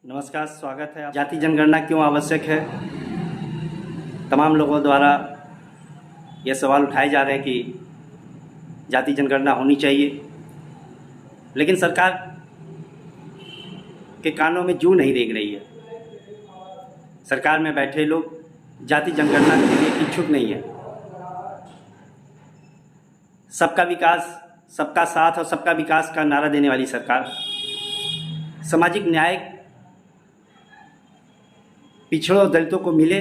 नमस्कार, स्वागत है। जाति जनगणना क्यों आवश्यक है? तमाम लोगों द्वारा ये सवाल उठाए जा रहे हैं कि जाति जनगणना होनी चाहिए, लेकिन सरकार के कानों में जूं नहीं रेंग रही है। सरकार में बैठे लोग जाति जनगणना के लिए इच्छुक नहीं है। सबका विकास, सबका साथ और सबका विकास का नारा देने वाली सरकार सामाजिक न्याय पिछड़ों और दलितों को मिले,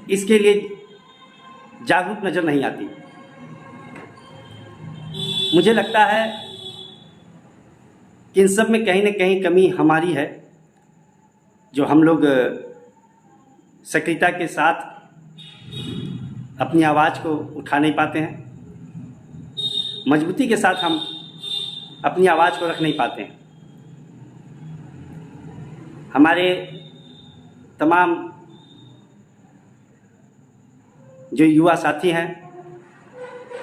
इसके लिए जागरूक नज़र नहीं आती। मुझे लगता है कि इन सब में कहीं न कहीं कमी हमारी है, जो हम लोग सक्रियता के साथ अपनी आवाज़ को उठा नहीं पाते हैं, मजबूती के साथ हम अपनी आवाज़ को रख नहीं पाते हैं। हमारे तमाम जो युवा साथी हैं,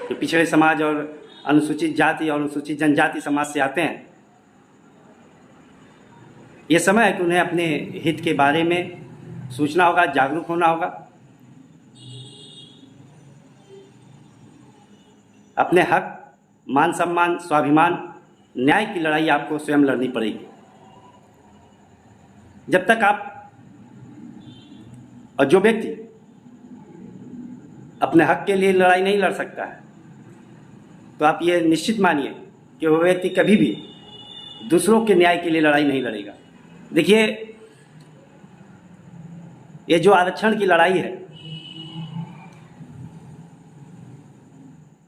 जो पिछड़े समाज और अनुसूचित जाति और अनुसूचित जनजाति समाज से आते हैं, ये समय है कि उन्हें अपने हित के बारे में सोचना होगा, जागरूक होना होगा। अपने हक, मान सम्मान, स्वाभिमान, न्याय की लड़ाई आपको स्वयं लड़नी पड़ेगी। जब तक आप और जो व्यक्ति अपने हक के लिए लड़ाई नहीं लड़ सकता है, तो आप ये निश्चित मानिए कि वो व्यक्ति कभी भी दूसरों के न्याय के लिए लड़ाई नहीं लड़ेगा। देखिए, ये जो आरक्षण की लड़ाई है,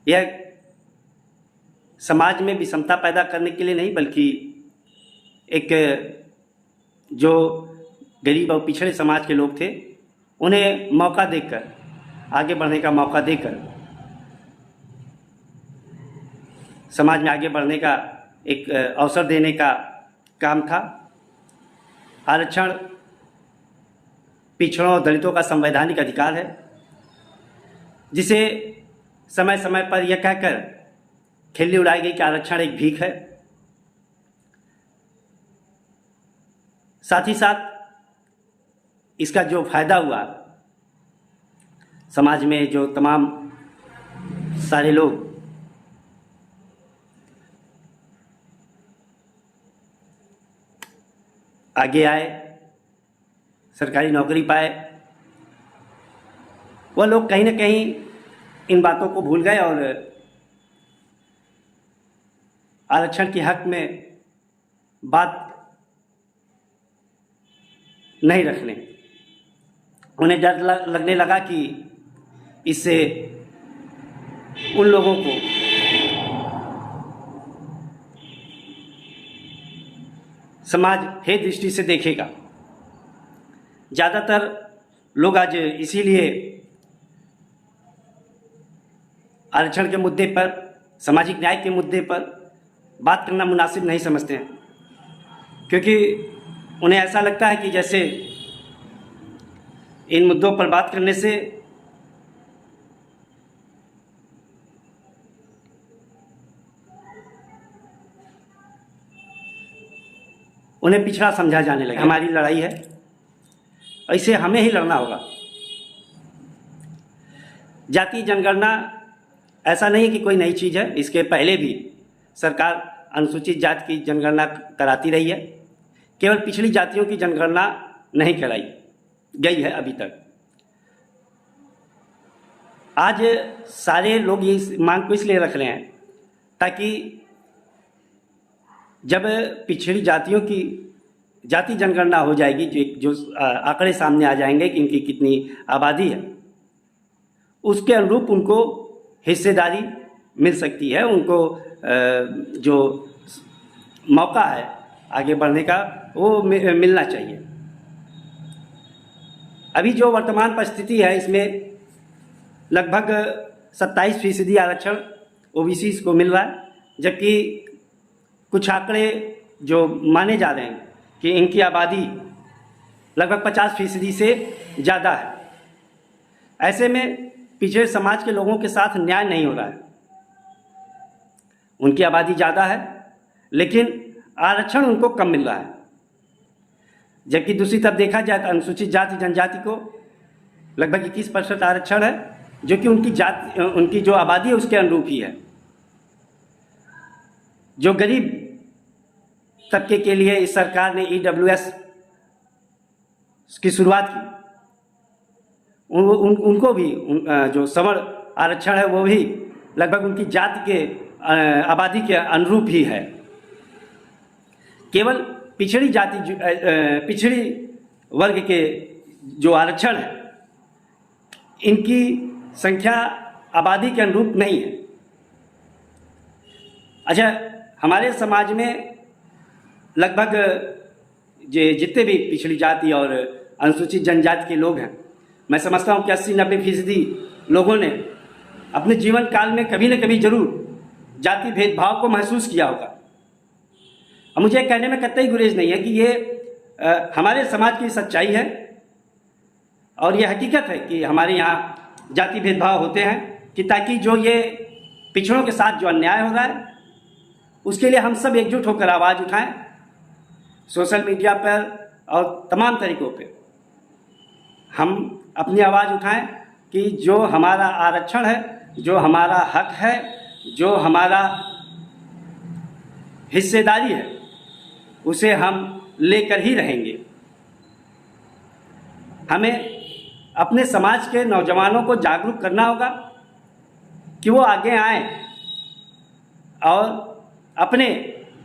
यह समाज में विषमता पैदा करने के लिए नहीं, बल्कि एक जो गरीब और पिछड़े समाज के लोग थे, उन्हें मौका देकर, आगे बढ़ने का मौका देकर समाज में आगे बढ़ने का एक अवसर देने का काम था। आरक्षण पिछड़ों और दलितों का संवैधानिक अधिकार है, जिसे समय समय पर यह कहकर खिल्ली उड़ाई गई कि आरक्षण एक भीख है। साथ ही साथ इसका जो फायदा हुआ, समाज में जो तमाम सारे लोग आगे आए, सरकारी नौकरी पाए, वह लोग कहीं न कहीं इन बातों को भूल गए और आरक्षण के हक में बात नहीं रखने। उन्हें डर लगने लगा कि इससे उन लोगों को समाज हे दृष्टि से देखेगा। ज़्यादातर लोग आज इसीलिए आरक्षण के मुद्दे पर, सामाजिक न्याय के मुद्दे पर बात करना मुनासिब नहीं समझते हैं, क्योंकि उन्हें ऐसा लगता है कि जैसे इन मुद्दों पर बात करने से उन्हें पिछड़ा समझा जाने लगा। हमारी लड़ाई है, ऐसे हमें ही लड़ना होगा। जाति जनगणना ऐसा नहीं कि कोई नई चीज़ है, इसके पहले भी सरकार अनुसूचित जाति की जनगणना कराती रही है। केवल पिछड़ी जातियों की जनगणना नहीं कराई गई है अभी तक। आज सारे लोग ये मांग को इसलिए रख रहे हैं ताकि जब पिछड़ी जातियों की जाति जनगणना हो जाएगी, जो आंकड़े सामने आ जाएंगे कि इनकी कितनी आबादी है, उसके अनुरूप उनको हिस्सेदारी मिल सकती है, उनको जो मौका है आगे बढ़ने का वो मिलना चाहिए। अभी जो वर्तमान परिस्थिति है, इसमें लगभग 27% आरक्षण ओबीसी को मिल रहा है, जबकि कुछ आंकड़े जो माने जा रहे हैं कि इनकी आबादी लगभग 50% से ज़्यादा है। ऐसे में पिछड़े समाज के लोगों के साथ न्याय नहीं हो रहा है। उनकी आबादी ज़्यादा है, लेकिन आरक्षण उनको कम मिल रहा है। जबकि दूसरी तरफ देखा जाए तो अनुसूचित जाति जनजाति को लगभग 21% आरक्षण है, जो कि उनकी जो आबादी है उसके अनुरूप ही है। जो गरीब तबके के लिए इस सरकार ने EWS की शुरुआत की, उनको भी जो सवर्ण आरक्षण है वो भी लगभग उनकी जाति के आबादी के अनुरूप ही है। केवल पिछड़ी वर्ग के जो आरक्षण है इनकी संख्या आबादी के अनुरूप नहीं है। अच्छा, हमारे समाज में लगभग जितने भी पिछड़ी जाति और अनुसूचित जनजाति के लोग हैं, मैं समझता हूँ कि 80-90% लोगों ने अपने जीवन काल में कभी न कभी जरूर जाति भेदभाव को महसूस किया होगा। अब मुझे कहने में कतई गुरेज नहीं है कि ये हमारे समाज की सच्चाई है और ये हकीकत है कि हमारे यहाँ जाति भेदभाव होते हैं, कि ताकि जो ये पिछड़ों के साथ जो अन्याय हो रहा है उसके लिए हम सब एकजुट होकर आवाज़ उठाएं, सोशल मीडिया पर और तमाम तरीकों पे हम अपनी आवाज़ उठाएं कि जो हमारा आरक्षण है, जो हमारा हक है, जो हमारा हिस्सेदारी है, उसे हम लेकर ही रहेंगे। हमें अपने समाज के नौजवानों को जागरूक करना होगा कि वो आगे आएं और अपने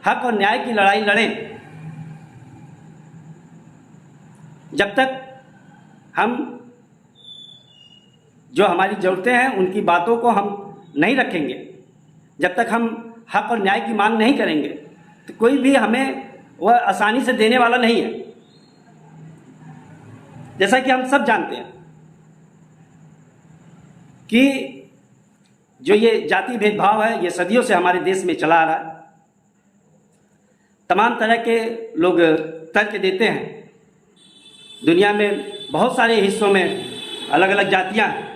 हक और न्याय की लड़ाई लड़ें। जब तक हम जो हमारी ज़रूरतें हैं उनकी बातों को हम नहीं रखेंगे, जब तक हम हक और न्याय की मांग नहीं करेंगे, तो कोई भी हमें वह आसानी से देने वाला नहीं है। जैसा कि हम सब जानते हैं कि जो ये जाति भेदभाव है ये सदियों से हमारे देश में चला आ रहा है। तमाम तरह के लोग तर्क देते हैं, दुनिया में बहुत सारे हिस्सों में अलग अलग जातियां हैं,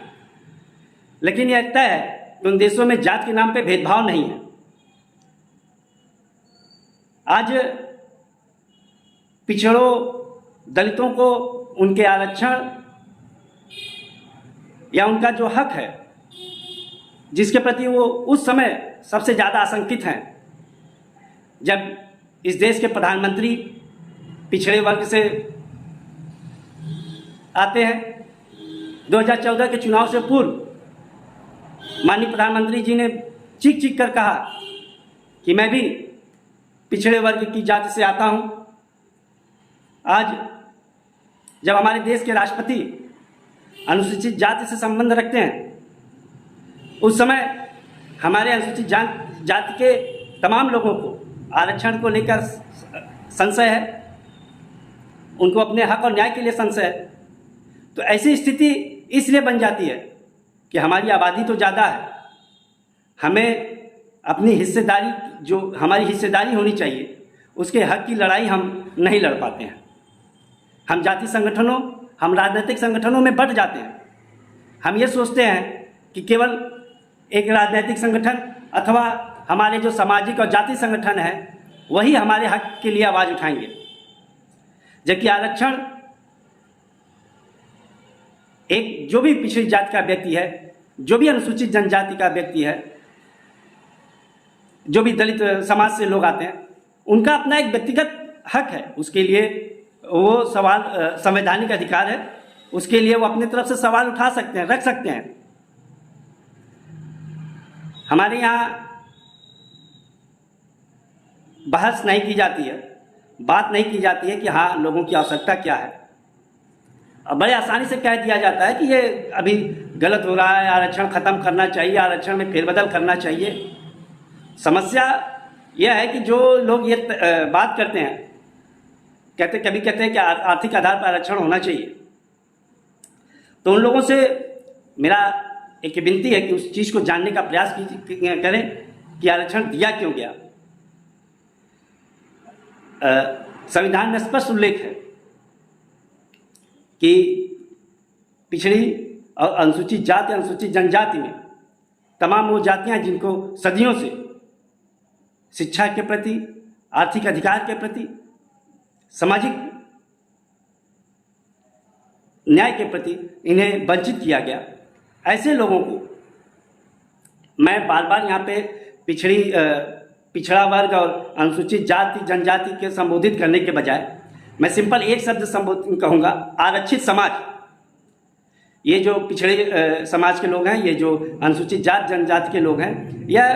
लेकिन यह तय है कि उन देशों में जात के नाम पे भेदभाव नहीं है। आज पिछड़ों दलितों को उनके आरक्षण या उनका जो हक है जिसके प्रति वो उस समय सबसे ज़्यादा आशंकित हैं, जब इस देश के प्रधानमंत्री पिछड़े वर्ग से आते हैं। 2014 के चुनाव से पूर्व माननीय प्रधानमंत्री जी ने चीख चीख कर कहा कि मैं भी पिछड़े वर्ग की जाति से आता हूं। आज जब हमारे देश के राष्ट्रपति अनुसूचित जाति से संबंध रखते हैं, उस समय हमारे अनुसूचित जाति के तमाम लोगों को आरक्षण को लेकर संशय है, उनको अपने हक और न्याय के लिए संशय है। तो ऐसी स्थिति इसलिए बन जाती है कि हमारी आबादी तो ज़्यादा है, हमें अपनी हिस्सेदारी, जो हमारी हिस्सेदारी होनी चाहिए, उसके हक की लड़ाई हम नहीं लड़ पाते हैं। हम जाति संगठनों, हम राजनीतिक संगठनों में बंट जाते हैं। हम ये सोचते हैं कि केवल एक राजनीतिक संगठन अथवा हमारे जो सामाजिक और जाति संगठन है वही हमारे हक के लिए आवाज़ उठाएंगे, जबकि आरक्षण एक जो भी पिछड़ी जाति का व्यक्ति है, जो भी अनुसूचित जनजाति का व्यक्ति है, जो भी दलित समाज से लोग आते हैं, उनका अपना एक व्यक्तिगत हक है। उसके लिए वो सवाल संवैधानिक अधिकार है, उसके लिए वो अपनी तरफ से सवाल उठा सकते हैं, रख सकते हैं। हमारे यहाँ बहस नहीं की जाती है, बात नहीं की जाती है कि हाँ लोगों की आवश्यकता क्या है। अब बड़े आसानी से कह दिया जाता है कि ये अभी गलत हो रहा है, आरक्षण खत्म करना चाहिए, आरक्षण में फेरबदल करना चाहिए। समस्या यह है कि जो लोग ये बात करते हैं, कभी कहते हैं कि आर्थिक आधार पर आरक्षण होना चाहिए, तो उन लोगों से मेरा एक विनती है कि उस चीज़ को जानने का प्रयास करें कि आरक्षण दिया क्यों गया। संविधान में स्पष्ट उल्लेख है कि पिछड़ी और अनुसूचित जाति, अनुसूचित जनजाति में तमाम वो जातियां जिनको सदियों से शिक्षा के प्रति, आर्थिक अधिकार के प्रति, सामाजिक न्याय के प्रति इन्हें वंचित किया गया। ऐसे लोगों को मैं बार बार यहाँ पे पिछड़ा वर्ग और अनुसूचित जाति जनजाति के संबोधित करने के बजाय मैं सिंपल एक शब्द संबोधित कहूँगा, आरक्षित समाज। ये जो पिछड़े समाज के लोग हैं, ये जो अनुसूचित जाति जनजाति के लोग हैं, यह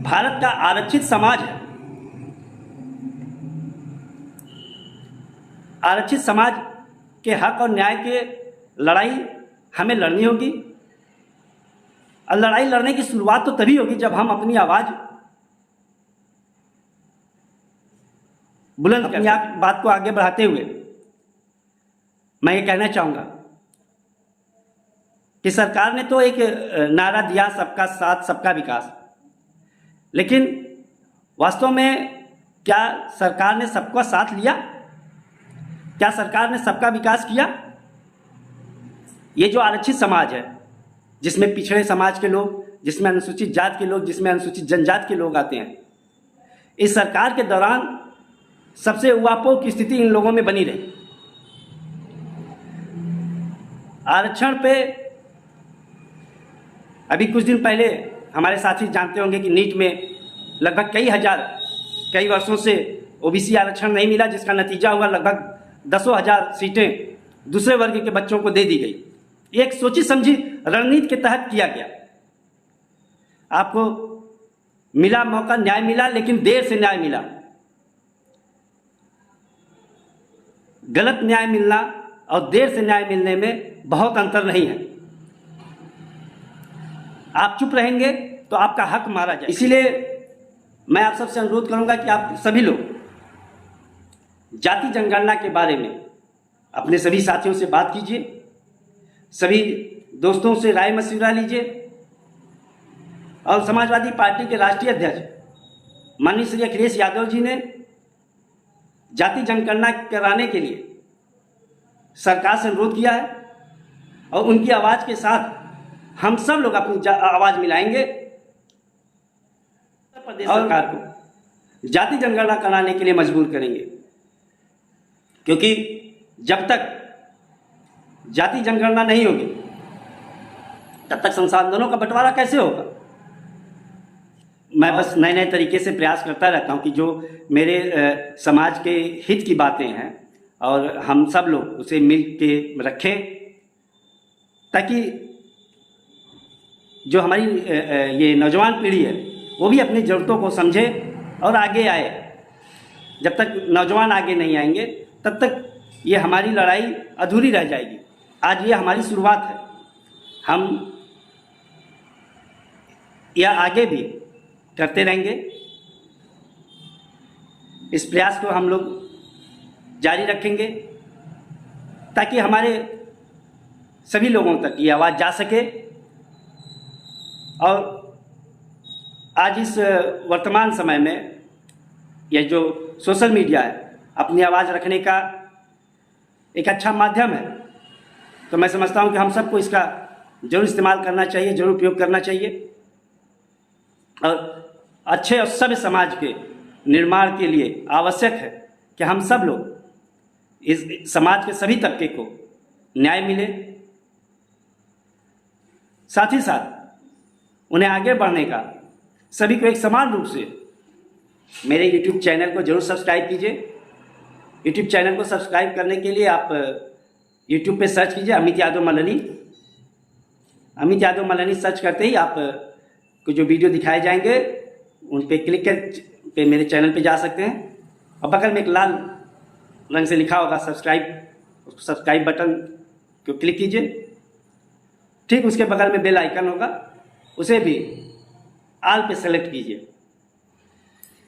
भारत का आरक्षित समाज है। आरक्षित समाज के हक और न्याय के लड़ाई हमें लड़नी होगी। और लड़ाई लड़ने की शुरुआत तो तभी होगी जब हम अपनी आवाज बुलंद अपनी बात को आगे बढ़ाते हुए मैं ये कहना चाहूंगा कि सरकार ने तो एक नारा दिया, सबका साथ सबका विकास, लेकिन वास्तव में क्या सरकार ने सबका साथ लिया? क्या सरकार ने सबका विकास किया? ये जो आरक्षित समाज है, जिसमें पिछड़े समाज के लोग, जिसमें अनुसूचित जाति के लोग, जिसमें अनुसूचित जनजाति के लोग आते हैं, इस सरकार के दौरान सबसे उहापोह की स्थिति इन लोगों में बनी रही। आरक्षण पे अभी कुछ दिन पहले हमारे साथी जानते होंगे कि नीट में लगभग कई वर्षों से ओबीसी आरक्षण नहीं मिला, जिसका नतीजा हुआ लगभग दसों हजार सीटें दूसरे वर्ग के बच्चों को दे दी गई। एक सोची समझी रणनीति के तहत किया गया। आपको मिला मौका, न्याय मिला, लेकिन देर से न्याय मिला। गलत न्याय मिलना और देर से न्याय मिलने में बहुत अंतर नहीं है। आप चुप रहेंगे तो आपका हक मारा जाए। इसीलिए मैं आप सबसे अनुरोध करूंगा कि आप सभी लोग जाति जनगणना के बारे में अपने सभी साथियों से बात कीजिए, सभी दोस्तों से राय मशविरा लीजिए। और समाजवादी पार्टी के राष्ट्रीय अध्यक्ष माननीय श्री अखिलेश यादव जी ने जाति जनगणना कराने के लिए सरकार से अनुरोध किया है, और उनकी आवाज के साथ हम सब लोग अपनी आवाज मिलाएंगे प्रदेश सरकार को जाति जनगणना कराने के लिए मजबूर करेंगे। क्योंकि जब तक जाति जनगणना नहीं होगी तब तक संसाधनों का बंटवारा कैसे होगा? मैं बस नए नए तरीके से प्रयास करता रहता हूं कि जो मेरे समाज के हित की बातें हैं और हम सब लोग उसे मिल के रखें, ताकि जो हमारी ये नौजवान पीढ़ी है वो भी अपनी ज़रूरतों को समझे और आगे आए। जब तक नौजवान आगे नहीं आएंगे तब तक ये हमारी लड़ाई अधूरी रह जाएगी। आज ये हमारी शुरुआत है, हम यह आगे भी करते रहेंगे। इस प्रयास को हम लोग जारी रखेंगे ताकि हमारे सभी लोगों तक ये आवाज़ जा सके। और आज इस वर्तमान समय में यह जो सोशल मीडिया है अपनी आवाज़ रखने का एक अच्छा माध्यम है, तो मैं समझता हूं कि हम सबको इसका जरूर इस्तेमाल करना चाहिए, जरूर उपयोग करना चाहिए। और अच्छे और सभ्य समाज के निर्माण के लिए आवश्यक है कि हम सब लोग इस समाज के सभी तबके को न्याय मिले, साथ ही साथ उन्हें आगे बढ़ने का सभी को एक समान रूप से। मेरे YouTube चैनल को जरूर सब्सक्राइब कीजिए। YouTube चैनल को सब्सक्राइब करने के लिए आप YouTube पे सर्च कीजिए अमित यादव मल्लनी। अमित यादव मल्लनी सर्च करते ही आप को जो वीडियो दिखाए जाएंगे उन पे क्लिक कर पे मेरे चैनल पे जा सकते हैं। और बगल में एक लाल रंग से लिखा होगा सब्सक्राइब, उस सब्सक्राइब बटन को क्लिक कीजिए। ठीक उसके बगल में बेल आइकन होगा, उसे भी ऑल पे सेलेक्ट कीजिए।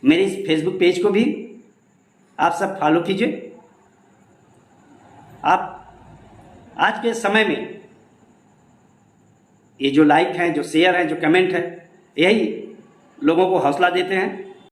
मेरे इस फेसबुक पेज को भी आप सब फॉलो कीजिए। आप आज के समय में ये जो लाइक हैं, जो शेयर हैं, जो कमेंट है, यही लोगों को हौसला देते हैं।